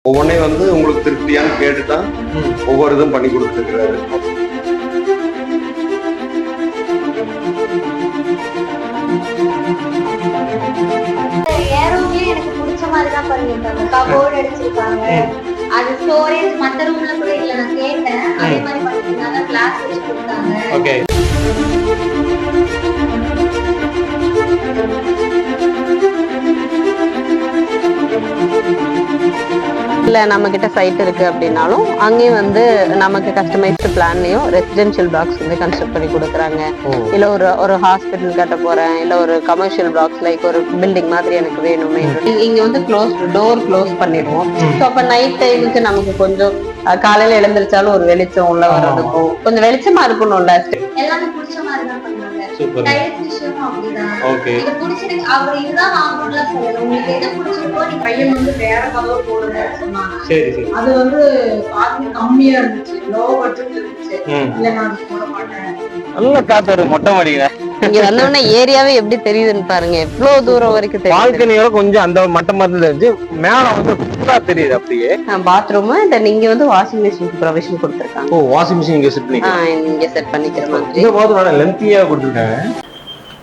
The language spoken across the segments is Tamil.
ஒவ்வொன்றையும் வந்து உங்களுக்கு திருப்தியான்னு கேட்டுதான் ஒவ்வொரு இதுவும் பண்ணி கொடுத்துருக்காரு. எனக்கு பிடிச்ச மாதிரி தான் பண்ணிருக்காங்க. கபோர்டு அடிச்சிருக்காங்க. அது ஸ்டோரேஜ் மத்த ரூம்ல கூட இல்ல, நான் கேட்டேன். அதே மாதிரி பண்ணிருக்காங்க. கிளாஸ் வச்சு கொடுத்தாங்க. ஓகே. இல்ல நம்ம கிட்ட சைட் இருக்கு அப்படின்னாலும் அங்கேயும் வந்து நமக்கு கஸ்டமைஸ்டு பிளான்லயும் ரெசிடென்ஷியல் பிளாக்ஸ் வந்து கன்ஸ்ட்ரக்ட் பண்ணி கொடுக்குறாங்க. இல்ல ஒரு ஹாஸ்பிட்டல் கட்ட போறேன், இல்ல ஒரு கமர்ஷியல் பிளாக்ஸ் லைக் ஒரு பில்டிங் மாதிரி எனக்கு வேணுமே. இங்க வந்து டோர் க்ளோஸ் பண்ணிடுவோம். ஸோ அப்ப நைட் டைமுக்கு நமக்கு கொஞ்சம் காலையில எழுந்திருச்சாலும் ஒரு வெளிச்சம் உள்ள வர்றதுக்கும் கொஞ்சம் வெளிச்சமா இருக்கணும்ல. எல்லாமே பிடிச்ச மாதிரி தான் பண்ணாங்க. டைல்ஸ் விஷயம் அப்படிதான். ஓகே. இது பிடிச்சிருக்கு. அவர் இதுதான் வாங்கணும்ல சொல்லல. உங்களுக்கு எது பிடிச்சிருக்கோ நீங்க பையன் வந்து வேற கலர் போடுங்க சொன்னாங்க. சரி சரி. அது வந்து பாதி கம்மியா இருந்துச்சு. லோ பட்ஜெட் இருந்துச்சு. இல்ல நான் போட மாட்டேன். நல்ல காத்து வரும் மொட்டை மாடியில. இங்க வந்தோடனே ஏரியாவே எப்படி தெரியுதுன்னு பாருங்க. எவ்வளவு தூரம் வரைக்கும் தெரியுது. பால்கனியோட கொஞ்சம் அந்த மட்டம் மாதிரி இருந்துச்சு. மேல வந்து ஃபுல்லா தெரியுது அப்படியே. பாத்ரூம் தென் இங்க வந்து வாஷிங் மிஷின் ப்ரொவிஷன் கொடுத்துருக்காங்க. ஓ, வாஷிங் மிஷின் இங்க செட் பண்ணிக்கலாம். இங்க செட் பண்ணிக்கிற மாதிரி. இந்த பாத்ரூம் லென்த்தியா கொடுத்துருக்காங்க.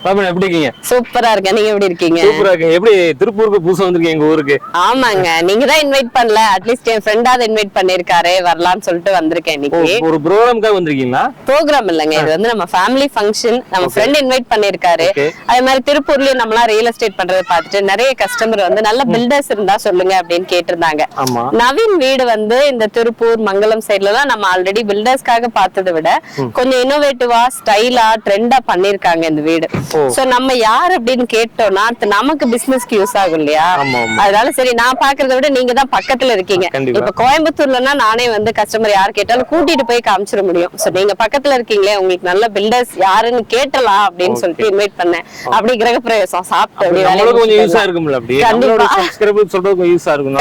பாப்பா எப்படி இருக்கீங்க? சூப்பரா இருக்கேன். நீங்க எப்படி இருக்கீங்க? சூப்பரா இருக்கேன். எப்படி திருப்பூருக்கு புதுசா வந்திருக்கீங்க எங்க ஊருக்கு? ஆமாங்க, நீங்க தான் இன்வைட் பண்ணல. அட்லீஸ்ட் என் ஃப்ரெண்டாவது இன்வைட் பண்ணிருக்காரு, வரலாம்னு சொல்லிட்டு வந்திருக்கேன் இன்னைக்கு. ஒரு ப்ரோகிராம்காக வந்திருக்கீங்களா? ப்ரோகிராம் இல்லங்க, இது வந்து நம்ம ஃபேமிலி ஃபங்க்ஷன். நம்ம ஃப்ரெண்ட் இன்வைட் பண்ணிருக்காரு. அதே மாதிரி திருப்பூர்லயும் நம்மளாம் ரியல் எஸ்டேட் பண்றதை பார்த்துட்டு நிறைய கஸ்டமர் வந்து நல்ல பில்டர்ஸ் இருந்தா சொல்லுங்க அப்படின்னு கேட்டிருந்தாங்க. நவீன் வீடு வந்து இந்த திருப்பூர் மங்கலம் சைட்ல எல்லாம் நம்ம ஆல்ரெடி பில்டர்ஸ்க்காக பார்த்ததை விட கொஞ்சம் இன்னோவேட்டிவா ஸ்டைலா ட்ரெண்டா பண்ணிருக்காங்க இந்த வீடு. சோ நம்ம யார் அப்படின்னு கேட்டோம்னா நமக்கு பிசினஸ்க்கு யூஸ் ஆகும் இல்லையா? அதனால சரி, நான் பாக்குறத விட நீங்க தான் பக்கத்துல இருக்கீங்க. இப்ப கோயம்புத்தூர்லன்னா நானே வந்து கஸ்டமர் யார் கேட்டாலும் கூட்டிட்டு போய் காமிச்சிட முடியும். சோ நீங்க பக்கத்துல இருக்கீங்களே, உங்களுக்கு நல்ல பில்டர்ஸ் யாருன்னு கேட்டலாம் அப்படின்னு சொல்லிட்டு இன்வைட் பண்ணேன். அப்படி கிரகப்பிரவேசம் சாப்பிட்டு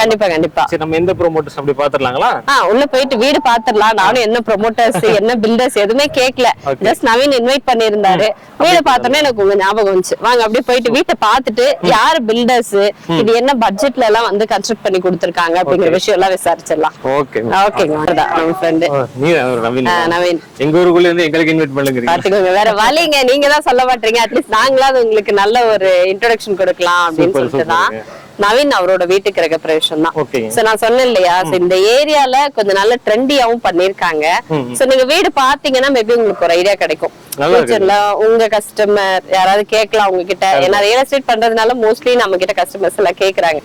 கண்டிப்பா கண்டிப்பா நம்ம எந்த ப்ரோமோட்டர்ஸ் அப்படி பாத்துறலாங்களா? உள்ள போயிட்டு வீடு பாத்துடலாம். நானும் என்ன ப்ரோமோட்டர்ஸ் என்ன பில்டர்ஸ் எதுவுமே கேட்கல. ஜஸ்ட் நவீன் இன்வைட் பண்ணிருந்தாரு. வீடு பார்த்தோன்னே எனக்கு உங்க ஞாபகம் வந்துச்சு. வாங்க அப்படியே போயிட்டு வீட்டை பார்த்துட்டு யாரு பில்டர்ஸ், இது என்ன பட்ஜெட்ல எல்லாம் வந்து கன்ஸ்ட்ரக்ட் பண்ணி கொடுத்திருக்காங்க அப்படிங்கிற விஷயம் எல்லாம் விசாரிச்சிடலாம். ஓகேங்க. நம்ம ஃப்ரெண்ட் நவீன் எங்க ஊருக்குள்ள இருந்து எங்களுக்கு இன்வைட் பண்ணுங்க. பாத்துக்கோங்க, வேற வழிங்க. நீங்க தான் சொல்ல மாட்டீங்க. அட்லீஸ்ட் நாங்களாவது உங்களுக்கு நல்ல ஒரு இன்ட்ரோடக்ஷன் கொடுக்கலாம் அப்படின்னு சொல்லிட்டு தான் நவீன் அவரோட வீட்டு கிரகப்பிரவேசம் தான். நான் சொன்னேன் இல்லையா, இந்த ஏரியால கொஞ்சம் நல்ல ட்ரெண்டியாவும் பண்ணிருக்காங்க. சோ நீங்க வீடு பாத்தீங்கன்னா மேபி உங்களுக்கு ஒரு ஐடியா கிடைக்கும். உங்க கஸ்டமர் யாராவது கேட்கலாம் உங்ககிட்ட. ஏன்னா ரியல் எஸ்டேட் பண்றதுனால மோஸ்ட்லி நம்ம கிட்ட கஸ்டமர்ஸ் எல்லாம் கேக்குறாங்க.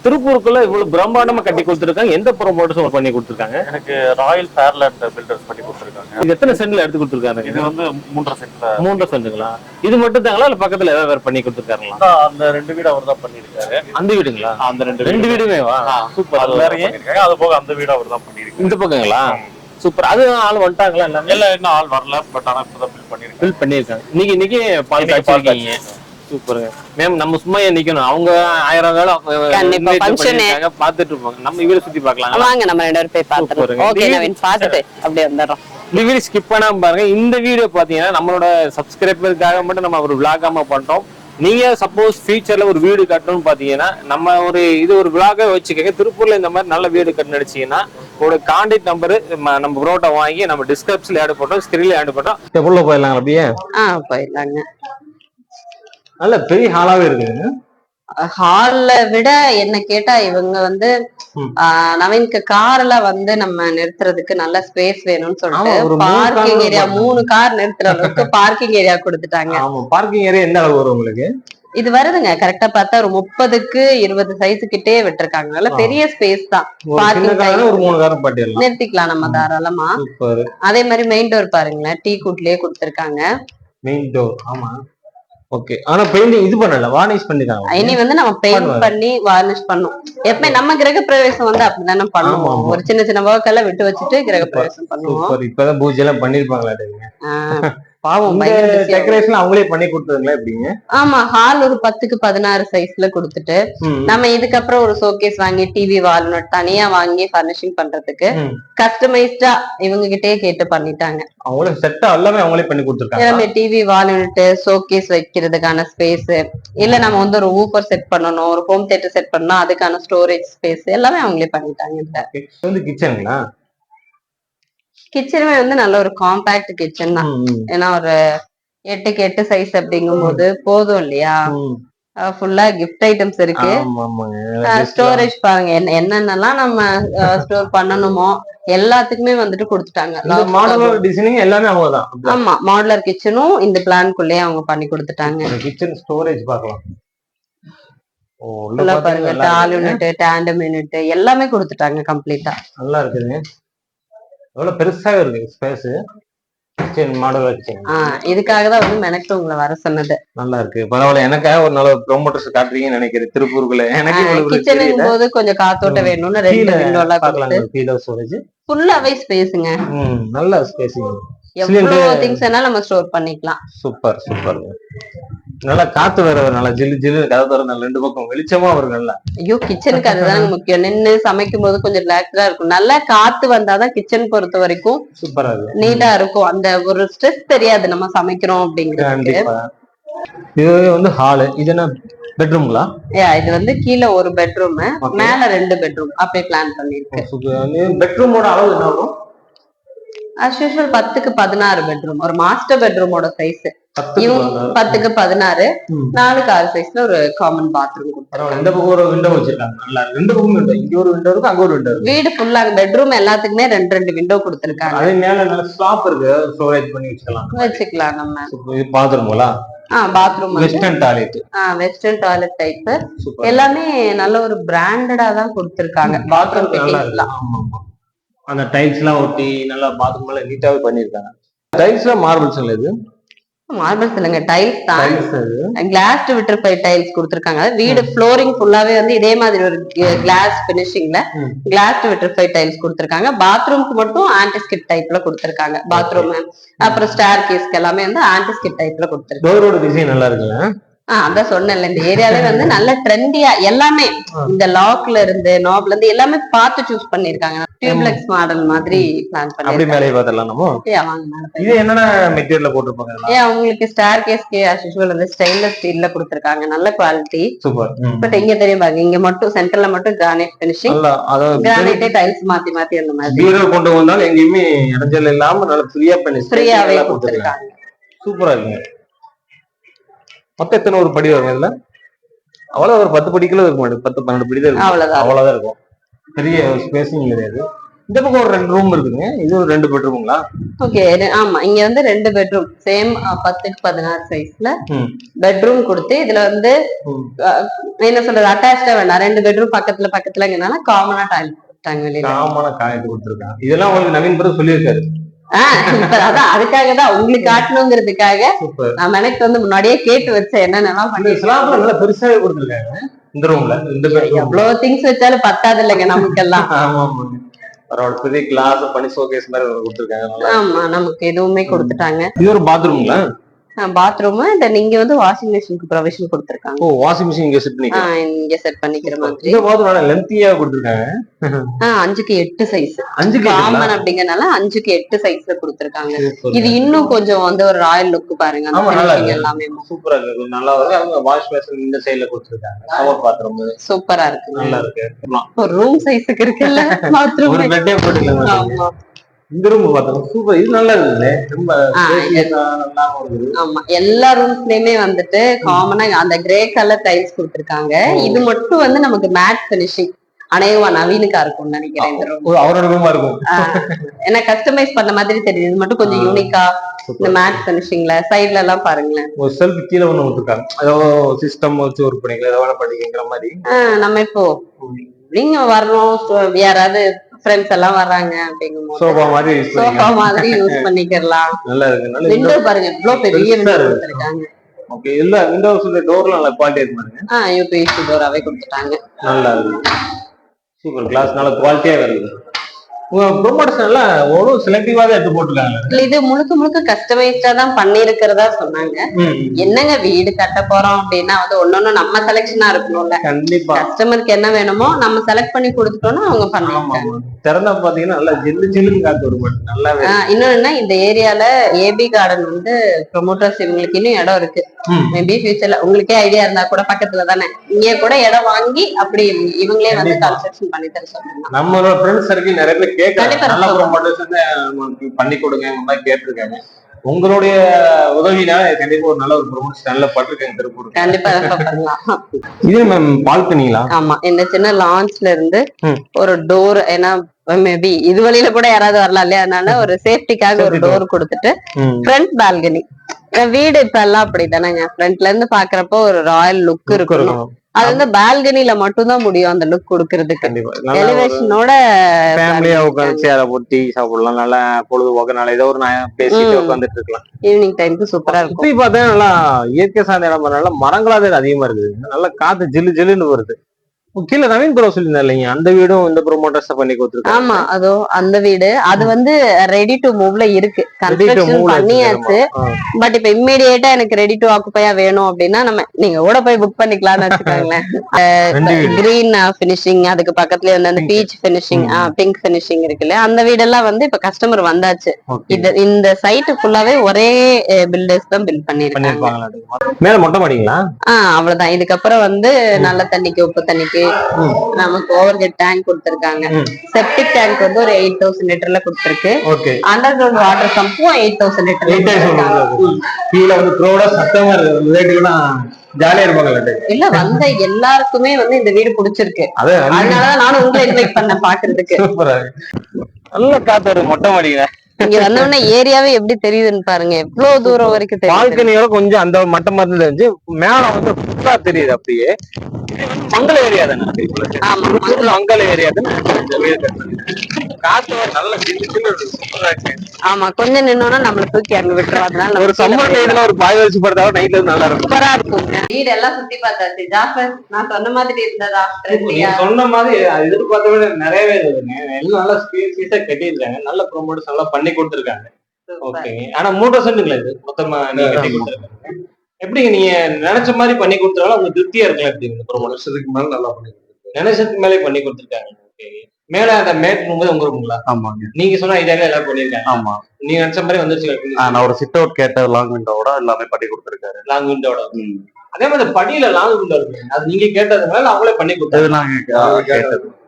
திருப்பூருக்குள்ள இவ்வளவு பிரம்மாண்டமா கட்டி கொடுத்துருக்காங்க. எந்த ப்ரோமோட்டர்ஸ் பண்ணி கொடுத்துருக்காங்க? எனக்கு ராயல் ஃபேர்லேண்ட் பில்டர்ஸ் பண்ணி கொடுத்துருக்காங்க. இது எத்தனை சென்ட்ல எடுத்து கொடுத்துருக்காங்க? இது வந்து 3.5 சென்ட்ல. 3.5 சென்ட்டுங்களா? இது மட்டும் தாங்களா இல்ல பக்கத்துல ஏதாவது வேற பண்ணி கொடுத்துருக்காங்களா? அந்த 2 வீடு அவர் தான் பண்ணிருக்காரு. அந்த வீடுங்களா? அந்த 2 வீடுமேவா? சூப்பர். அது வேற பண்ணிருக்காங்க. அது போக அந்த வீடு அவர் தான் பண்ணிருக்காரு. இந்த பக்கங்களா? சூப்பர். அது ஆள் வந்துட்டாங்களா? இல்ல இன்னும் ஆள் வரல. பட் ஆனா இப்பதான் பில் பண்ணிருக்காங்க. இன்னைக்கு பால் காய்ச்சிருக்கீங்க. சூப்பருங்க மேம். நம்ம சும்மா நிக்கணும். அவங்க 1000 வேலை பாத்துட்டு இருப்பாங்க. நம்ம வீடு சுத்தி பார்க்கலாம். வாங்க நம்ம 2 பேரும் போய் பாத்துறோம். ஓகே நவீன், பாத்துட்டு அப்படியே வந்துறோம். இந்த வீடியோ ஸ்கிப் பண்ணாம பாருங்க. இந்த வீடியோ பாத்தீங்கன்னா நம்மளோட சப்ஸ்கிரைபருக்காக மட்டும் நம்ம ஒரு விளாகாம பண்றோம். நீங்க சப்போஸ் ஃபியூச்சர்ல ஒரு வீடு கட்டணும்னு பாத்தீங்கன்னா நம்ம ஒரு விளாக வச்சுக்கோங்க. திருப்பூர்ல இந்த மாதிரி நல்ல வீடு கட்டணும் நினைச்சீங்கன்னா ஒரு கான்டாக்ட் நம்பரு நம்ம புரோட்டா வாங்கி நம்ம டிஸ்கிரிப்ஷன்ல ஆட் பண்றோம், ஸ்கிரீன்ல ஆட் பண்றோம். எவ்வளவு போயிடலாம் அப்படியே? போயிடலாங்க. நல்ல பெரிய ஹாலாவே இருக்குங்க. ஹால்ல விட என்ன கேட்டா இவங்க வந்து நவீனுக்கு கார்ல வந்து நம்ம நிறுத்துறதுக்கு நல்ல ஸ்பேஸ் வேணும்னு சொல்லிட்டு பார்க்கிங் ஏரியா 3 கார் நிறுத்துற அளவுக்கு பார்க்கிங் ஏரியா கொடுத்துட்டாங்க. பார்க்கிங் ஏரியா எந்த அளவு வரும் உங்களுக்கு? இது வருதுங்க, கரெக்டா பார்த்தா ஒரு 30க்கு 20 சைஸ் கிட்டே விட்டுருக்காங்க. நல்ல பெரிய ஸ்பேஸ் தான். நிறுத்திக்கலாம் நம்ம தாராளமா. அதே மாதிரி மெயின் டோர் பாருங்களேன், டீ குட்லயே கொடுத்துருக்காங்க. Main door. ஆமா. ஓகே. ஆனா பெயிண்டிங் இது பண்ணல, வார்னிஷ் பண்ணிட்டாங்க. இனி வந்து நம்ம பெயிண்ட் பண்ணி வார்னிஷ் பண்ணோம். எப்பவுமே நம்ம கிரகப்பிரவேசம் வந்து அப்படிதானே பண்ணுவோம். ஒரு சின்ன சின்ன ஒர்க் எல்லாம் விட்டு வச்சுட்டு கிரகப்பிரவேசம் பண்ணுவோம். இப்பதான் பூஜை எல்லாம் பண்ணிருப்பாங்களா? பாவம் டெக்கரேஷன் அவங்களே பண்ணி கொடுத்ததுங்களா எப்படிங்க? ஆமா, ஹால் ஒரு 10க்கு 16 சைஸ்ல கொடுத்துட்டு நம்ம இதுக்கப்புறம் ஒரு ஷோகேஸ் வாங்கி டிவி வால்நட் தனியா வாங்கி பர்னிஷிங் பண்றதுக்கு கஸ்டமைஸ்டா இவங்க கிட்டே கேட்டு பண்ணிட்டாங்க. அவங்களுக்கு செட்டா எல்லாமே அவங்களே பண்ணி கொடுத்துருக்காங்க. எல்லாமே டிவி வால்நட், ஷோகேஸ் வைக்கிறதுக்கான ஸ்பேஸ், இல்ல நம்ம வந்து ஒரு ஊஃபர் செட் பண்ணணும், ஒரு ஹோம் தியேட்டர் செட் பண்ணணும், அதுக்கான ஸ்டோரேஜ் ஸ்பேஸ் எல்லாமே அவங்களே பண்ணிட்டாங்க. வந்து கிச்சனுங்களா? கிச்சனுமே வந்து நல்ல ஒரு காம்பாக்ட் கிச்சன் தான். ஏன்னா ஒரு 8க்கு 8 சைஸ் அப்படிங்கும் போது போதும் இல்லையா? ஃபுல்லா கிஃப்ட் ஐட்டம்ஸ் இருக்கு. ஸ்டோரேஜ் பாருங்க, என்னென்னலாம் நம்ம ஸ்டோர் பண்ணணுமோ எல்லாத்துக்குமே வந்துட்டு கொடுத்துட்டாங்க. மாடுலர் டிசைனிங் எல்லாமே அவங்கதான். ஆமா, மாடுலர் கிச்சனும் இந்த பிளான்குள்ளேயே அவங்க பண்ணி கொடுத்துட்டாங்க. கிச்சன் ஸ்டோரேஜ் பார்க்கலாம். பாருங்க, டால் யூனிட், டேண்டம் யூனிட் எல்லாமே கொடுத்துட்டாங்க கம்ப்ளீட்டா. நல்லா இருக்குங்க. எவ்வளவு பெருசாவே இருக்கு ஸ்பேஸ். Kitchen modeller kitchen. இதுக்காக தான் வந்து மெனக்கு உங்களை வர சொன்னது. நல்லா இருக்கு, பரவாயில்ல. எனக்காக ஒரு நல்ல ப்ரோமோட்டர்ஸ் காட்டுறீங்கன்னு நினைக்கிறேன் திருப்பூருக்குள்ள. எனக்கு கிச்சனும் போது கொஞ்சம் காத்தோட்ட வேணும்னு 2 விண்டோ எல்லாம் பார்க்கலாம். கீழ ஸ்டோரேஜ் ஃபுல்லாவே ஸ்பேஸ்ங்க. நல்ல ஸ்பேஸிங். எவ்வளவு திங்ஸ் எல்லாம் நம்ம ஸ்டோர் பண்ணிக்கலாம். Super super. நல்லா காத்து வேற நல்லா ஜில்லு ஜில்லு கதை தர, நல்ல 2 பக்கம் வெளிச்சமா வரும். நல்லா ஐயோ, கிச்சனுக்கு அதுதான் முக்கியம். நின்று சமைக்கும் போது கொஞ்சம் ரிலாக்ஸ்டா இருக்கும். நல்லா காத்து வந்தாதான் கிச்சன் பொறுத்த வரைக்கும் சூப்பரா இருக்கும், நீட்டா இருக்கும். அந்த ஒரு ஸ்ட்ரெஸ் தெரியாது நம்ம சமைக்கிறோம் அப்படிங்கிறது. இது வந்து ஹாலு. இது என்ன பெட்ரூம்ங்களா? இது வந்து கீழே ஒரு பெட்ரூம், மேல 2 பெட்ரூம் அப்படியே பிளான் பண்ணிருக்கேன். பெட்ரூமோட அளவு என்ன வரும்? as usual 10க்கு 16 bedroom. ஒரு மாஸ்டர் பெட்ரூமோட சைஸ் 10க்கு 16, 4க்கு 6 சைஸ்ல ஒரு காமன் பாத்ரூம் கொடுத்தாங்க. இந்த பக்கம் ஒரு விண்டோ வச்சிருக்காங்க. நல்லா 2 பக்கம் விண்டோ, இங்க ஒரு விண்டோ இருக்கு, அங்க ஒரு விண்டோ இருக்கு. வீடு ஃபுல்லா பெட்ரூம் எல்லாத்துக்குமே 2 விண்டோ கொடுத்திருக்காங்க. அதே மேல நல்ல ஸ்லாப் இருக்கு, ஸ்டோரேஜ் பண்ணி வச்சுக்கலாம் நம்ம. இது பாத்ரூம்ங்களா? Bathroom western toilet. Western toilet type எல்லாமே நல்ல ஒரு பிராண்டடா தான் கொடுத்திருக்காங்க. பாத்ரூம் ஃபிட்டிங்ஸ்லாம் அந்த டைல்ஸ் எல்லாம் ஒட்டி நல்லா பாத்ரூம் எல்லாம் நீட்டாவே பண்ணிருக்காங்க. டைல்ஸ்ல மார்பிள்ஸ் இது மார்பிள்ஸ் இல்லைங்க, டைல்ஸ் தான். கிளாஸ் விட்ரிஃபை டைல்ஸ் கொடுத்திருக்காங்க. வீடு ஃப்ளோரிங் ஃபுல்லாவே வந்து இதே மாதிரி ஒரு கிளாஸ் பினிஷிங்ல கிளாஸ் விட்ரிஃபை டைல்ஸ் கொடுத்திருக்காங்க. பாத்ரூம்க்கு மட்டும் ஆன்டிஸ்கிட் டைப்ல கொடுத்திருக்காங்க. பாத்ரூம் அப்புறம் ஸ்டேர் கேஸ்க்கு எல்லாமே வந்து ஆன்டிஸ்கிட் டைப்ல கொடுத்திருக்காங்க. டோரோட டிசைன் நல்லா இருக்குங்க. அதான் சொன்னேன்ல, இந்த ஏரியாலே வந்து நல்ல ட்ரெண்டியா எல்லாமே, இந்த லாக்ல இருந்து நாப்ல இருந்து எல்லாமே பார்த்து சூஸ் பண்ணிருக்காங்க. டியூப்லெக்ஸ் மாடல் மாதிரி பிளான் பண்ணி. அப்படி மேலே பார்த்தலாம் நம்ம. இது என்னென்ன மெட்டீரியல்ல போட்டுருப்பாங்க? உங்களுக்கு ஸ்டார் கேஸ்க்கு as usual வந்து ஸ்டெயின்லெஸ் ஸ்டீல்ல கொடுத்திருக்காங்க. நல்ல குவாலிட்டி. சூப்பர். பட் இங்க தெரியும் பாருங்க, இங்க மட்டும் சென்டர்ல மட்டும் கிரானைட் பினிஷிங். கிரானைட்டே டைல்ஸ் மாத்தி மாத்தி அந்த மாதிரி. பீரோ கொண்டு வந்தாலும் எங்கேயுமே இடைஞ்சல் இல்லாம நல்ல ஃப்ரீயாவே கொடுத்திருக்காங்க. சூப்பரா இருக்குங்க. மொத்தம் எத்தனை ஒரு படி வரும் இதுல? அவ்வளவு ஒரு 10 படிக்குள்ள இருக்க மாட்டேன், 10-12 படி தான் இருக்கும். அவ்வளவுதான் இருக்கும். பெரிய ஸ்பேஸிங் கிடையாது. இந்த பக்கம் ஒரு 2 ரூம் இருக்குங்க. இது ஒரு 2 பெட்ரூமுங்களா? ஓகே, ஆமா. இங்க வந்து 2 பெட்ரூம் சேம் 10க்கு 16 சைஸ்ல பெட்ரூம் கொடுத்து இதுல வந்து என்ன சொல்றது, அட்டாச்சா வேண்டாம், 2 பெட்ரூம் பக்கத்துல பக்கத்துலங்கனால காமனா டாய்லெட் கொடுத்தாங்க. வெளியில காமனா டாய்லெட் கொடுத்துருக்காங்க. இதெல்லாம் உங்களுக்கு நவீன் பிரதர் சொல்லியிருக்காரு. அதான் அதுக்காக தான் உங்களுக்கு காட்டணுங்கிறதுக்காக நான் எனக்கு வந்து முன்னாடியே கேட்டு வச்சேன் என்னென்னலாம் பண்ணி. நல்லா பெருசாவே கொடுத்துருக்காங்க. இந்த ரூம்ல எவ்வளவு திங்ஸ் வச்சாலும் பத்தாது இல்லைங்க நமக்கெல்லாம். பரவாயில்ல, பெரிய கிளாஸ் பண்ணி ஷோகேஸ் மாதிரி கொடுத்துருக்காங்க. ஆமா, நமக்கு எதுவுமே கொடுத்துட்டாங்க. இது ஒரு பாத்ரூம்ங்களா? பாத்ரூம் நீங்க வந்து வாஷிங் மிஷினுக்கு ப்ரொவிஷன் கொடுத்திருக்காங்க. ஓ, வாஷிங் மிஷின் இங்க செட் பண்ணிக்கலாம். இங்க செட் பண்ணிக்கிற மாதிரி. இந்த பாத்ரூம் நல்ல லென்த்தியா கொடுத்திருக்காங்க. 5க்கு 8 சைஸ். 5க்கு காமன் அப்படிங்கறனால 5க்கு 8 சைஸ்ல கொடுத்திருக்காங்க. இது இன்னும் கொஞ்சம் வந்து ஒரு ராயல் லுக் பாருங்க. அந்த எல்லாமே சூப்பரா இருக்கு. நல்லா இருக்கு. அவங்க வாஷ் பேசின் இந்த சைடுல கொடுத்திருக்காங்க. ஷவர் பாத்ரூம் சூப்பரா இருக்கு. நல்லா இருக்கு. ஒரு ரூம் சைஸ்க்கு இருக்குல்ல பாத்ரூம். ஒரு பெட்டே போட்டுக்கலாம். ஆமா, இந்த ரூம் பாத்தோம் சூப்பர். இது நல்லா இருக்குல்ல, ரொம்ப நல்லா இருக்கு. ஆமா, எல்லா ரூம்ஸ்லயுமே வந்துட்டு காமனா அந்த கிரே கலர் டைல்ஸ் கொடுத்திருக்காங்க. இது மட்டும் வந்து நமக்கு மேட் பினிஷிங் அநேகமா நவீனுக்கா இருக்கும்னு நினைக்கிறேன். இந்த ரூம் அவரோட ரூமா இருக்கும். ஏன்னா கஸ்டமைஸ் பண்ண மாதிரி தெரியுது. இது மட்டும் கொஞ்சம் யூனிக்கா இந்த மேட் பினிஷிங்ல சைடுல எல்லாம் பாருங்களேன். ஒரு செல்ஃப் கீழே ஒண்ணு கொடுத்திருக்காங்க. ஏதோ சிஸ்டம் வச்சு ஒர்க் பண்ணிக்கலாம், ஏதோ பண்ணிக்கிற மாதிரி. நம்ம இப்போ நீங்க வரணும், யாராவது ஃப்ரெண்ட்ஸ் எல்லாம் வர்றாங்க அப்படிங்கும்போது சோஃபா மாதிரி யூஸ் பண்ணிக்கலாம். நல்லா இருக்கு. விண்டோ பாருங்க, இவ்வளவு பெரிய விண்டோ கொடுத்திருக்காங்க. ஓகே, இல்ல விண்டோஸ்ல டோர்ல நல்ல குவாலிட்டி இருக்கு பாருங்க. யூபிஎஸ் டோராவே கொடுத்துட்டாங்க. நல்லா இருக்கு. சூப்பர். கிளாஸ் நல்ல குவாலிட்டியா வருது. உங்க ப்ரொமோட்டர்ஸ் எல்லாம் ஒரு செலக்டிவா தான் எடுத்து போட்டுருக்காங்க. இது முழுக்க முழுக்க கஸ்டமைஸ்டா தான் பண்ணிருக்கிறதா சொன்னாங்க. என்னங்க வீடு கட்ட போறோம் அப்படின்னா வந்து ஒன்னொன்னு நம்ம செலக்ஷனா இருக்கணும்ல. கண்டிப்பா கஸ்டமருக்கு என்ன வேணுமோ நம்ம செலக்ட் பண்ணி கொடுத்துட்டோம்னா அவங்க பண்ணுவாங்க. திறந்தா பாத்தீங்கன்னா நல்லா ஜில்லு ஜில்லுன்னு காத்து வரும். நல்லாவே. இன்னொன்னு இந்த ஏரியால ஏபி கார்டன் வந்து ப்ரொமோட்டர்ஸ் இவங்களுக்கு இன்னும் இடம் இருக்கு. மேபி ஃபியூச்சர்ல உங்களுக்கே ஐடியா இருந்தா கூட பக்கத்துல தானே இங்கே கூட இடம் வாங்கி அப்படி இவங்களே வந்து கன்ஸ்ட்ரக்ஷன் பண்ணி தர சொல்றாங்க. நம்மளோட ஃப்ரெண்ட்ஸ் சர்க்கிள் நிறைய பேர் கேட்கறாங்க, நல்ல ப்ரொமோட்டர்ஸ் பண்ணி கொடுங்க இந்த மாதிரி கேட்டிருக்காங்க. உங்களுடைய உதவினால கண்டிப்பா ஒரு நல்ல ஒரு ப்ரொமோஷன் நல்ல பட்டிருக்கேன் திருப்பூர். கண்டிப்பா பண்ணலாம். இது மேம் பால்கனிங்களா? ஆமா, இந்த சின்ன லான்ச்ல இருந்து ஒரு டோர், ஏன்னா மேபி இது வழியில கூட யாராவது வரலாம் இல்லையா, அதனால ஒரு சேஃப்டிக்காக ஒரு டோர் கொடுத்துட்டு ஃப்ரண்ட் பால்கனி. வீடு இப்ப எல்லாம் அப்படித்தானேங்க, ஃப்ரண்ட்ல இருந்து பாக்குறப்போ ஒரு ராயல் லுக் இருக்கணும். அது வந்து பால்கனில மட்டும் தான் முடியும் அந்த லுக் கொடுக்கறதுக்கு. எலிவேஷனோட ஃபேமிலியா உட்கார்ந்து சேர போட்டு டீ சாப்பிடலாம், நல்லா பொழுதுபோக்கு, நல்லா ஏதோ ஒரு பேசிட்டு உட்காந்துட்டு இருக்கலாம். ஈவினிங் டைமுக்கு சூப்பரா இருக்கும். இப்படி பார்த்தா நல்லா இயற்கை சார்ந்த இடம், நல்லா மரங்களாவே அதிகமா இருக்குது, நல்லா காத்து ஜில்லு ஜில்லுன்னு வருது. கீழே நவீன் ப்ரோ சொல்லியிருந்தா இல்லைங்க, அந்த வீடும் இந்த ப்ரொமோட்டர்ஸ் பண்ணி கொடுத்துருக்காங்க. ஆமா, அதோ அந்த வீடு அது வந்து ரெடி டு மூவ்ல இருக்கு, கன்ஸ்ட்ரக்ஷன் பண்ணியாச்சு. பட் இப்ப இம்மீடியேட்டா எனக்கு ரெடி டு ஆக்குப்பையா வேணும் அப்படின்னா நம்ம நீங்க கூட போய் புக் பண்ணிக்கலாம்னு வச்சுக்கோங்களேன். கிரீன் பினிஷிங், அதுக்கு பக்கத்துல வந்து அந்த பீச் பினிஷிங், பிங்க் பினிஷிங் இருக்குல்ல, அந்த வீடெல்லாம் வந்து இப்ப கஸ்டமர் வந்தாச்சு. இந்த சைட்டு ஃபுல்லாவே ஒரே பில்டர்ஸ் தான் பில்ட் பண்ணிருக்காங்க. மேல மொட்டை மாடிங்களா? அவ்வளவுதான். இதுக்கப்புறம் வந்து நல்ல தண்ணிக்கு உப்பு தண்ணிக்கு நமக்கு ஓவர்ஹெட் டேங்க் கொடுத்திருக்காங்க. செப்டிக் டேங்க் வந்து ஒரு 8000 லிட்டர்ல கொடுத்திருக்கு. அண்டர் கிரவுண்ட் வாட்டர் பம்பும் 8000 லிட்டர். கீழே வந்து க்ரௌடா சத்தமா இருக்கு, ஜாலியா இருப்பாங்க. இல்ல வந்த எல்லாருக்குமே வந்து இந்த வீடு பிடிச்சிருக்கு, அதனாலதான் நானும் உங்களை இன்வைட் பண்ண பாக்குறதுக்கு. நல்ல காத்து வரும் மொட்டை மாடியில. இங்க வந்தோடனே ஏரியாவே எப்படி தெரியுதுன்னு பாருங்க, எவ்வளவு தூரம் வரைக்கும் தெரியுது. பால்கனியோட கொஞ்சம் அந்த மட்டம் மாதிரி தெரிஞ்சு, மேல வந்து ஃபுல்லா தெரியுது. அப்படியே மங்கள ஏரியா தானே? மங்கள ஏரியா தானே காத்து நல்ல ஆமா, கொஞ்சம் நின்னோம்னா நம்மள தூக்கி அங்க விட்டுருவாங்க. ஒரு சம்மர் டைம்ல ஒரு பாய் வச்சு படுத்தாலும் நைட்ல நல்லா இருக்கும், சூப்பரா இருக்கும். வீடு எல்லாம் சுத்தி பார்த்தாச்சு. ஜாஃபர் நான் சொன்ன மாதிரி இருந்ததா? சொன்ன மாதிரி எதிர்பார்த்த விட நிறையவே இருக்குங்க. எல்லாம் நல்லா ஸ்பீஸா கட்டியிருக்காங்க, நல்ல ப்ரொமோட்டர்ஸ் நல்லா பண்ணி கொடுத்துருக்காங்க. ஓகேங்க. ஆனா 3% இது மொத்தமா நீங்க கட்டி கொடுத்துருக்காங்க. எப்படிங்க நீங்க நினைச்ச மாதிரி பண்ணி கொடுத்தாலும் உங்களுக்கு திருப்தியா இருக்கலாம்? எப்படிங்க ப்ரொமோட்டர்ஸுக்கு மேல நல்லா பண்ணி கொடுத்துருக்காங்க, நினைச்சதுக்கு மேலே பண்ணி கொடுத்துருக்காங்க. மேல அந்த மேட் ரூம் உங்க ரூம்ங்களா? ஆமாங்க, நீங்க சொன்ன ஐடியாவே எல்லாம் பண்ணிருக்காங்க. ஆமா, நீங்க நினைச்ச மாதிரி வந்துருச்சு. நான் ஒரு சிட் அவுட் கேட்ட லாங் விண்டோட எல்லாமே பண்ணி கொடுத்துருக்காரு. லாங் விண்டோட அதே மாதிரி படியில லாங் விண்டோ இருக்கு, அது நீங்க கேட்டதுனால அவங்களே பண்ணி கொடுத்தாரு.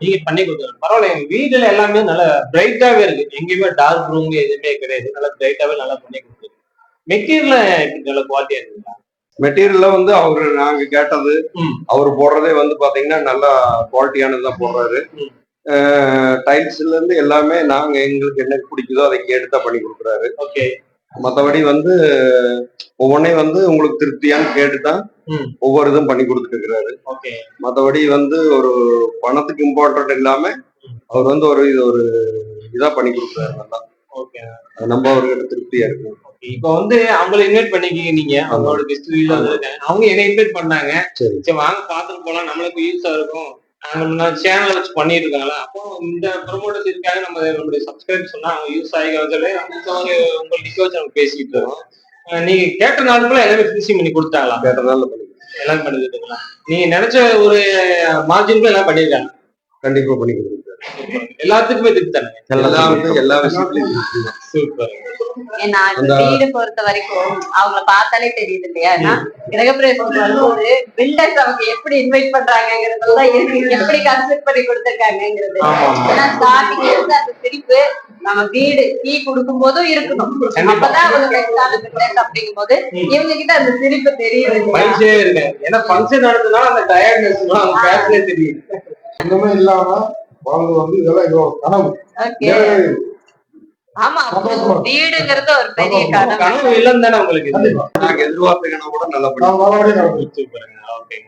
நீங்க பண்ணி கொடுத்தாரு, பரவாயில்ல. எங்க வீடுல எல்லாமே நல்லா பிரைட்டாவே இருக்கு, எங்கேயுமே டார்க் ரூம் எதுவுமே கிடையாது, நல்லா பிரைட்டாவே நல்லா பண்ணி கொடுத்தாரு. மெட்டீரியல் நல்ல குவாலிட்டியா இருக்குங்களா? மெட்டீரியல்ல வந்து அவரு நாங்க கேட்டது அவரு போடுறதே வந்து பாத்தீங்கன்னா நல்லா குவாலிட்டியானதுதான் போடுறாரு. டைல்ஸ்ல இருந்து எல்லாமே நாங்க எங்களுக்கு என்ன பிடிக்குதோ அதை கேட்டுதான் பண்ணி கொடுக்குறாரு. ஓகே. மற்றபடி வந்து ஒவ்வொன்றையும் வந்து உங்களுக்கு திருப்தியான்னு கேட்டுதான் ஒவ்வொரு இதுவும் பண்ணி கொடுத்துட்டு இருக்கிறாரு. ஓகே. மற்றபடி வந்து ஒரு பணத்துக்கு இம்பார்ட்டன்ட் இல்லாம அவர் வந்து ஒரு இதா பண்ணி கொடுக்குறாரு நல்லா. ஓகே. நம்ம அவர்கிட்ட திருப்தியா இருக்கு. இப்ப வந்து அவங்களை இன்வைட் பண்ணிக்கிங்க, நீங்க அவங்களோட கெஸ்ட் வீட்ல வந்திருக்காங்க, அவங்க என்ன இன்வைட் பண்ணாங்க. சரி வாங்க பாத்துட்டு போலாம், நம்மளுக்கு யூஸா இருக்கும். நாங்க சேனல் வச்சு பண்ணிட்டு இருக்காங்களா, அப்போ இந்த ப்ரொமோட்டர்ஸ் இருக்காங்க, நம்மளுடைய சப்ஸ்கிரைப் சொன்னா அவங்க யூஸ் ஆகிக்க சொல்லி உங்களை நிக்க வச்சு நம்ம பேசிட்டு இருக்கோம். நீங்க கேட்ட நாளுக்குள்ள எல்லாமே பினிஷிங் பண்ணி கொடுத்தாங்களா? கேட்ட நாள் எல்லாம் பண்ணி கொடுத்துங்களா? நீங்க நினைச்ச ஒரு மார்ஜினுக்கும் எல்லாம் பண்ணிருக்காங்க? கண்டிப்பா பண்ணி கொடுத்துருக்காரு. எல்லாத்துக்குமே திருப்தி தானே? எல்லா விஷயத்துலயும் சூப்பர். ஏன்னா வீடு பொறுத்த வரைக்கும் அவங்கள பார்த்தாலே தெரியுது இல்லையா, கிரகப்பிரவேசத்துக்கு வரும்போது பில்டர்ஸ் அவங்க எப்படி இன்வைட் பண்றாங்கிறதுதான் இருக்கு, எப்படி கன்ஸ்ட்ரக்ட் பண்ணி கொடுத்திருக்காங்கிறது. ஏன்னா ஸ்டார்டிங்ல இருந்து அந்த சிரிப்பு நம்ம வீடு கீ கொடுக்கும் போதும் இருக்கணும், அப்பதான் அவங்க பெஸ்டான பில்டர்ஸ். அப்படிங்கும் போது இவங்க கிட்ட அந்த சிரிப்பு தெரியுது. ஏன்னா ஃபங்க்ஷன் நடந்ததுனால அந்த டயர்ட்னஸ் அவங்க பேசலே தெரியும். ஒண்ணுமே இல்லாம அவங்க வந்து இதெல்லாம் எங்களோட கனவு. ஆமா, வீடுங்கிறது ஒரு பெரிய கனவு இல்லம் தானே உங்களுக்கு? நாங்க எதிர்பார்த்த கனவு கூட நல்லா பண்ணி.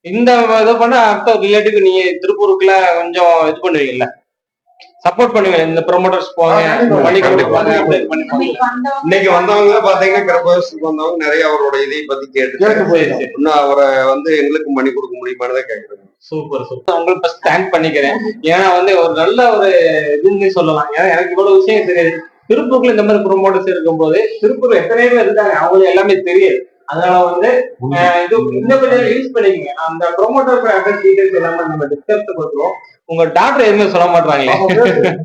இந்த இதை பண்ண அடுத்த ரிலேட்டிவ் நீங்க திருப்பூருக்குள்ள கொஞ்சம் இது பண்ணுவீங்கல்ல, சப்போர்ட் பண்ணுவீங்க, இந்த ப்ரொமோட்டர்ஸ் போங்க பண்ணி கொடுப்பாங்க. இன்னைக்கு வந்தவங்க பாத்தீங்கன்னா கிரகப்பிரவேசத்துக்கு வந்தவங்க நிறைய அவரோட இதை பத்தி கேட்டு இன்னும் அவரை வந்து எங்களுக்கு பண்ணி கொடுக்க முடியுமானதான் கேக்குறாங்க. Super super. உங்களுக்கு ஃபர்ஸ்ட் தேங்க் பண்ணிக்கிறேன். ஏன்னா வந்து ஒரு நல்ல ஒரு இதுன்னு சொல்லலாம். ஏன்னா எனக்கு இவ்வளவு விஷயம் தெரியாது. திருப்பூர்ல இந்த மாதிரி ப்ரொமோட்டர்ஸ் இருக்கும்போது திருப்பூர் எத்தனை பேர் இருக்காங்க அவங்களுக்கு எல்லாமே தெரியாது. அதனால வந்து இது இன்னும் கொஞ்சம் யூஸ் பண்ணிக்கங்க. அந்த ப்ரொமோட்டர் அட்ரஸ் டீடைல்ஸ் எல்லாமே நம்ம டிஸ்கஸ் கொடுத்துருவோம். உங்க டாக்டர் எதுவுமே சொல்ல மாட்டாங்களே?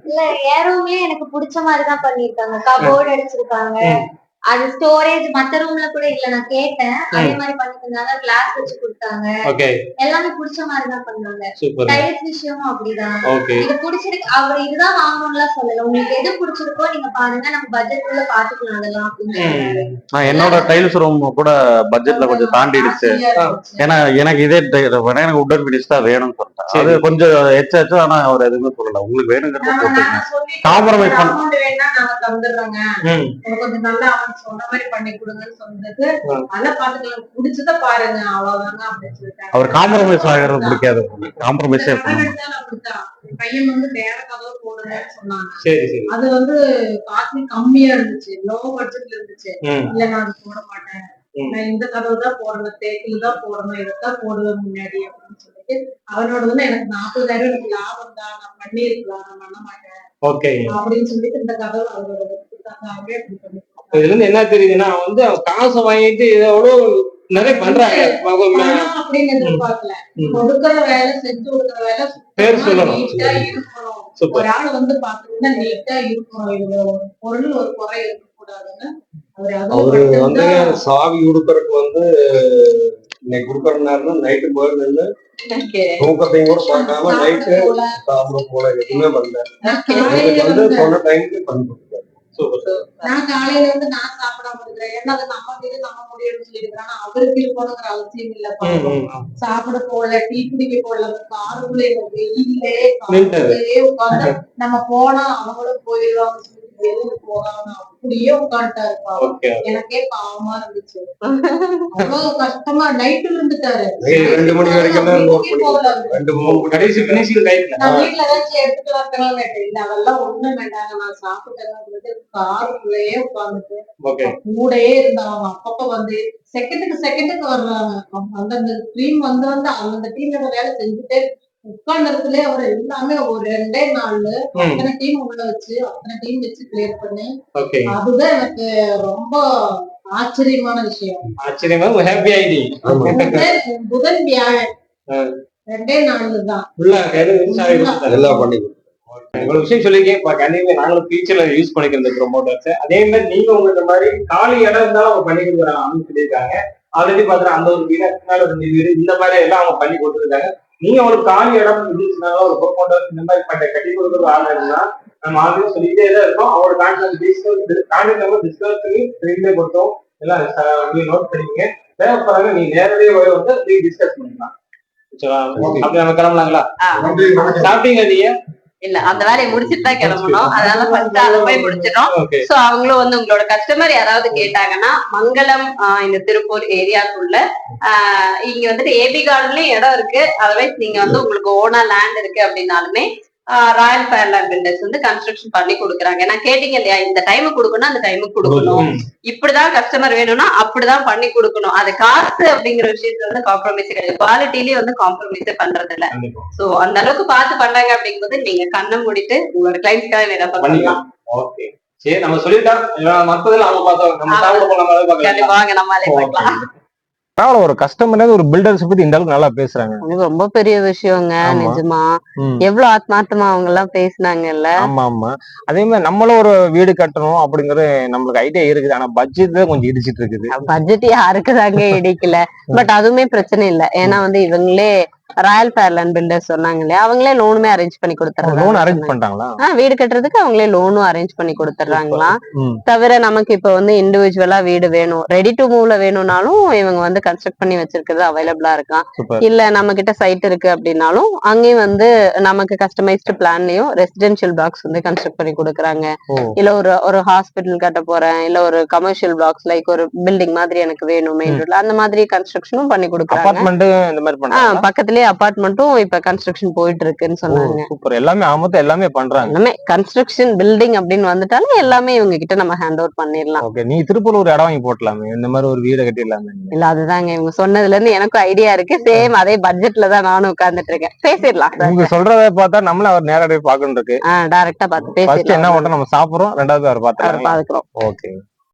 இல்ல என் ரூம்லயே எனக்கு பிடிச்ச மாதிரிதான் பண்ணிருக்காங்க. கபோர்டு அடிச்சிருக்காங்க. அது ஸ்டோரேஜ் மத்த ரூம்ல கூட இல்ல, நான் கேட்டேன். அதே மாதிரி பண்ணிருந்தாங்க. கிளாஸ் வச்சு கொடுத்தாங்க. எல்லாமே பிடிச்ச மாதிரிதான் பண்ணாங்க. டைல்ஸ் விஷயமும் அப்படிதான். இது பிடிச்சிருக்கு. அவர் இதுதான் வாங்கணும்லாம் சொல்லல. உங்களுக்கு எது பிடிச்சிருக்கோ நீங்க பாருங்க, நம்ம பட்ஜெட் குள்ள பாத்துக்கலாம் அதெல்லாம் அப்படின்னு. என்னோட டைல்ஸ் ரூம் கூட பட்ஜெட்ல கொஞ்சம் தாண்டிடுச்சு. ஏன்னா எனக்கு இதே எனக்கு உடன் பினிஷ் தான் வேணும்னு சொல்லிட்டேன். அது கொஞ்சம் எச்சாச்சு. ஆனா அவர் எதுவுமே சொல்லல. உங்களுக்கு வேணுங்கிறத போட்டுங்க, காம்ப்ரமைஸ் பண்ண கொஞ்சம் நல்லா சொன்ன மாதிரி பண்ணி கொடுங்கன்னு சொன்னதுக்கு நல்லா பாத்துக்கலாம், பிடிச்சத பாருங்க அவ்வளவுதாங்க அப்படின்னு சொல்லிட்டாங்க. அவர் காம்ப்ரமைஸ் ஆகிறது பிடிக்காது. காம்ப்ரமைஸே அப்படித்தான் பையன் வந்து வேற கதவு போடுங்கன்னு சொன்னாங்க. அது வந்து காஸ்ட்லி கம்மியா இருந்துச்சு, லோ பட்ஜெட்ல இருந்துச்சு. இல்ல நான் அது போட மாட்டேன், நான் இந்த கதவு தான் போடணும், தேக்கில் தான் போடணும், இதைத்தான் போடுவேன் முன்னாடி அப்படின்னு சொல்லிட்டு அவனோட வந்து எனக்கு 40,000 எனக்கு லாபம் தான், நான் பண்ணிருக்கலாம், நான் பண்ண மாட்டேன் அப்படின்னு சொல்லிட்டு இந்த கதவு அவரோட அப்படி பண்ணி. இதுல இருந்து என்ன தெரியுதுன்னா வந்து காசை வாங்கிட்டு எவ்வளவு நிறைய பண்றாங்க அப்படின்னு எதிர்பார்க்கல. கொடுக்கற வேலை, செஞ்சு கொடுக்கற வேலை பேர் சொல்லணும். நீட்டா இருக்கணும். ஒரு ஆள் வந்து பாத்தீங்கன்னா நீட்டா இருக்கணும். இது ஒரு பொருள் ஒரு குறை இருக்கக்கூடாதுன்னு அவரு வந்து சாவி கொடுக்கறதுக்கு வந்து இன்னைக்கு கொடுக்கறதுனால நைட்டு போய் நின்று தூக்கத்தையும் கூட பார்க்காம நைட்டு சாப்பிட போல எதுவுமே பண்ணல. வந்து சொன்ன டைமுக்கு பண்ணி கொடுத்தாரு. நான் காலையில வந்து நான் சாப்பிடாம இருக்கிறேன். ஏன்னா அது நம்ம வீடு நம்ம முடியும்னு சொல்லிருக்கிறேன். அவருக்கு இருக்கணுங்கிற அவசியம் இல்ல. சாப்பிட போல, டீ குடிக்க போல, காருக்குள்ளே வெயிலே உட்காந்து நம்ம போனா அவங்களும் போயிடுவாங்க சொல்லி வெளியில போகாம அப்படியே உட்காந்துட்டாரு. எனக்கே பாவமா இருந்துச்சு. அவ்வளவு கஷ்டமா நைட்டு இருந்துட்டாரு. 2 மணி வரைக்கும் நான் வீட்டுல ஏதாச்சும் எடுத்துட்டு வரலாம் கேட்டேன். இல்ல அதெல்லாம் ஒண்ணும் வேண்டாங்க, நான் சாப்பிட்டேன். காருக்குள்ளேயே உட்காந்துட்டு கூடயே இருந்தாங்க. அப்பப்ப வந்து செகண்டுக்கு வர்றாங்க. அந்த டீம் வந்து அந்த டீமோட வேலை செஞ்சுட்டே உட்கார்ந்ததுலயே அவர் எல்லாமே ஒரு 2 நாள்ல அத்தனை டீம் உள்ள வச்சு அத்தனை டீம் வச்சு கிளியர் பண்ணி, அதுதான் எனக்கு ரொம்ப ஆச்சரியமான விஷயம். புதன் வியாழன் 2 நாள்ல தான் எல்லாம் பண்ணி இவ்வளவு விஷயம் சொல்லிருக்கேன். நாங்களும் ஃபியூச்சர்ல யூஸ் பண்ணிக்கிறோம் ப்ரொமோட்டர்ஸ். அதே மாதிரி நீங்க உங்களுக்கு மாதிரி காலி இடம் இருந்தாலும் அவங்க பண்ணி கொடுக்குறாங்க சொல்லியிருக்காங்க. ஆல்ரெடி பாத்தீங்கன்னா அந்த ஒரு வீடு, 2 வீடு இந்த மாதிரி எல்லாம் அவங்க பண்ணி கொடுத்துருக்காங்க. நீங்க ஒரு காலி இடம் இருந்துச்சுன்னா ஒரு ப்ரொமோட்டர் இந்த மாதிரி கட்டி கொடுக்குற ஆள் இருந்தா நம்ம ஆல்ரெடி சொல்லிட்டே தான் இருக்கோம். அவரோட கான்டாக்ட் நம்பர் டிஸ்கஸ் பண்ணி ஸ்கிரீன்ல கொடுத்தோம். எல்லாம் நீங்க நோட் பண்ணிக்கங்க. தேவைப்படுறாங்க நீங்க நேரடியாக வந்து நீங்க டிஸ்கஸ் பண்ணிக்கலாம். அப்படி நம்ம கிளம்பலாங்களா? சாப்பிட்டீங்க நீங்க? இல்ல, அந்த வேலையை முடிச்சுட்டு தான் கிளம்பணும். அதனால ஃபர்ஸ்ட் அதை போய் முடிச்சிடறோம். சோ அவங்களும் வந்து உங்களோட கஸ்டமர் யாராவது கேட்டாங்கன்னா மங்களம் இந்த திருப்பூர் ஏரியாக்குள்ள இங்க வந்துட்டு ஏபி கார்டன்லயும் இடம் இருக்கு. அதர்வைஸ் நீங்க வந்து உங்களுக்கு ஓனா லேண்ட் இருக்கு அப்படின்னாலுமே ராயல் ஃபேர்லேண்ட் பில்டர்ஸ் வந்து கன்ஸ்ட்ரக்ஷன் பண்ணி கொடுக்குறாங்க. நான் கேட்டீங்க இல்லையா, இந்த டைமுக்கு கொடுக்கணும், அந்த டைமுக்கு கொடுக்கணும், இப்படிதான் கஸ்டமர் வேணும்னா அப்படிதான் பண்ணி கொடுக்கணும். அது காசு அப்படிங்கிற விஷயத்துல வந்து காம்ப்ரமைஸ் கிடையாது. குவாலிட்டிலயும் வந்து காம்ப்ரமைஸே பண்றது இல்ல. சோ அந்த அளவுக்கு பார்த்து பண்றாங்க அப்படிங்கும்போது நீங்க கண்ணை மூடிட்டு உங்களோட கிளைண்ட்ஸ்க்காக ரெஃபர் பண்ணலாம். ஓகே, சரி நம்ம சொல்லிட்டோம். மத்ததெல்லாம் அவங்க பார்த்தோம். கண்டிப்பாங்க நம்மளே பார்க்கலாம். ஒரு கஸ்டமர் ஒரு பில்டர்ஸ் பத்தி இந்த அளவுக்கு நல்லா பேசுறாங்க. ரொம்ப பெரிய விஷயங்க நிஜமா. எவ்வளவு ஆத்மார்த்தமா அவங்க எல்லாம் பேசினாங்கல்ல. ஆமா ஆமா. அதே மாதிரி நம்மளும் ஒரு வீடு கட்டணும் அப்படிங்கறது நம்மளுக்கு ஐடியா இருக்குது. ஆனா பட்ஜெட் தான் கொஞ்சம் இடிச்சிட்டு இருக்குது. பட்ஜெட் யாருக்குதாங்க இடிக்கல. பட் அதுவுமே பிரச்சனை இல்லை. ஏன்னா வந்து இவங்களே ராயல் ஃபேர்லேண்ட் பில்டர்ஸ் சொன்னாங்க இல்லையா, அவங்களே லோனுமே அரேஞ்ச் பண்ணி கொடுத்துறாங்க. லோன் அரேஞ்ச் பண்றாங்களா? வீடு கட்டுறதுக்கு அவங்களே லோனும் அரேஞ்ச் பண்ணி கொடுத்துறாங்களாம். தவிர நமக்கு இப்ப வந்து இண்டிவிஜுவலா வீடு வேணும், ரெடி டு மூவ்ல வேணும்னாலும் இவங்க வந்து கன்ஸ்ட்ரக்ட் பண்ணி வச்சிருக்கிறது அவைலபிளா இருக்கான். இல்ல நம்ம கிட்ட சைட் இருக்கு அப்படின்னாலும் அங்கேயும் வந்து நமக்கு கஸ்டமைஸ்டு பிளான்லயும் ரெசிடென்சியல் பிளாக்ஸ் வந்து கன்ஸ்ட்ரக்ட் பண்ணி கொடுக்குறாங்க. இல்ல ஒரு ஹாஸ்பிட்டல் கட்ட போறேன், இல்ல ஒரு கமர்ஷியல் பிளாக்ஸ் லைக் ஒரு பில்டிங் மாதிரி எனக்கு வேணும் மெயின் ரோட்ல, அந்த மாதிரி கன்ஸ்ட்ரக்ஷனும் பண்ணி கொடுக்குறாங்க. பக்கத்துல பக்கத்துலயே அபார்ட்மெண்ட்டும் இப்ப கன்ஸ்ட்ரக்ஷன் போயிட்டு இருக்குன்னு சொன்னாங்க. சூப்பர். எல்லாமே ஆமத்து எல்லாமே பண்றாங்க. எல்லாமே கன்ஸ்ட்ரக்ஷன் பில்டிங் அப்படின்னு வந்துட்டாலும் எல்லாமே இவங்க கிட்ட நம்ம ஹேண்ட் ஓவர் பண்ணிடலாம். ஓகே, நீ திருப்பூர்ல ஒரு இடம் வாங்கி போட்டலாமே, இந்த மாதிரி ஒரு வீடு கட்டிடலாமே. இல்ல அதுதாங்க இவங்க சொன்னதுல இருந்து எனக்கும் ஐடியா இருக்கு. சேம் அதே பட்ஜெட்ல தான் நானும் உட்கார்ந்துட்டு இருக்கேன். பேசிடலாம். நீங்க சொல்றத பார்த்தா நம்மள அவர் நேரடியா பாக்கணும் இருக்கு. டைரக்டா பார்த்து ஃபர்ஸ்ட் என்ன பேசிடலாம். பண்றோம், நம்ம சாப்பிடுறோம், ரெண்டாவது அவர் பாத்துக்கலாம். பாத்துக்கிறோம். ஓகே.